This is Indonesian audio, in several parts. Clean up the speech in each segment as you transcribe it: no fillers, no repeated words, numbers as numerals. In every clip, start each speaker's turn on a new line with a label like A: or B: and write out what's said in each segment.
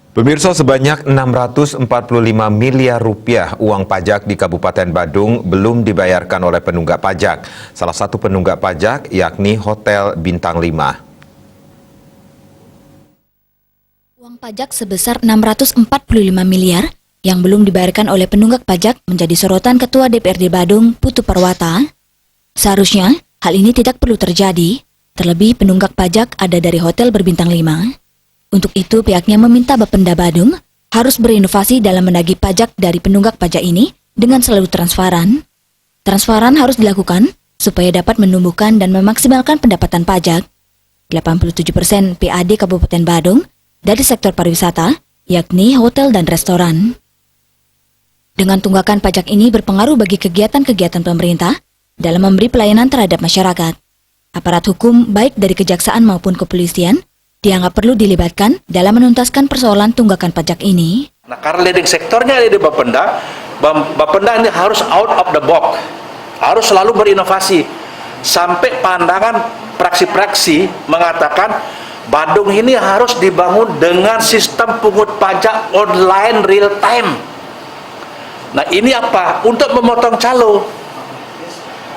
A: Pemirsa, sebanyak 645 miliar rupiah uang pajak di Kabupaten Badung belum dibayarkan oleh penunggak pajak. Salah satu penunggak pajak yakni Hotel Bintang 5.
B: Uang pajak sebesar 645 miliar yang belum dibayarkan oleh penunggak pajak menjadi sorotan Ketua DPRD Badung, Putu Parwata. Seharusnya hal ini tidak perlu terjadi, terlebih penunggak pajak ada dari Hotel Berbintang 5. Untuk itu, pihaknya meminta Bapenda Badung harus berinovasi dalam menagih pajak dari penunggak pajak ini dengan selalu transparan. Transparan harus dilakukan supaya dapat menumbuhkan dan memaksimalkan pendapatan pajak. 87% PAD Kabupaten Badung dari sektor pariwisata, yakni hotel dan restoran. Dengan tunggakan pajak ini berpengaruh bagi kegiatan-kegiatan pemerintah dalam memberi pelayanan terhadap masyarakat. Aparat hukum baik dari kejaksaan maupun kepolisian dianggap perlu dilibatkan dalam menuntaskan persoalan tunggakan pajak ini.
C: Nah, karena leading sektornya ada di Bapenda, Bapenda ini harus out of the box, harus selalu berinovasi. Sampai pandangan praksi-praksi mengatakan Badung ini harus dibangun dengan sistem pungut pajak online real time. Nah, ini apa? Untuk memotong calo.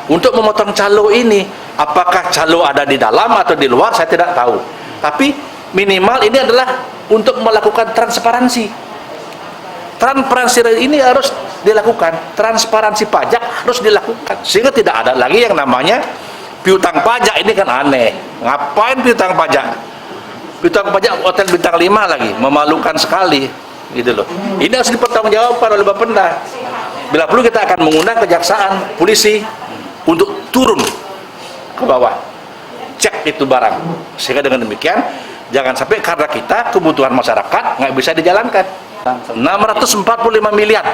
C: Untuk memotong calo ini, apakah calo ada di dalam atau di luar, saya tidak tahu. Tapi minimal ini adalah untuk melakukan transparansi. Transparansi ini harus dilakukan, transparansi pajak harus dilakukan. Sehingga tidak ada lagi yang namanya piutang pajak. Ini kan aneh. Ngapain piutang pajak? Piutang pajak Hotel Bintang 5 lagi, memalukan sekali. Gitu loh. Ini harus dipertanggungjawabkan oleh Bapenda. Bila perlu kita akan mengundang kejaksaan, polisi untuk turun ke bawah. Cek itu barang, sehingga dengan demikian jangan sampai karena kita kebutuhan masyarakat nggak bisa dijalankan. 645 miliar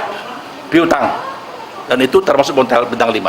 C: piutang, dan itu termasuk Hotel Bintang 5.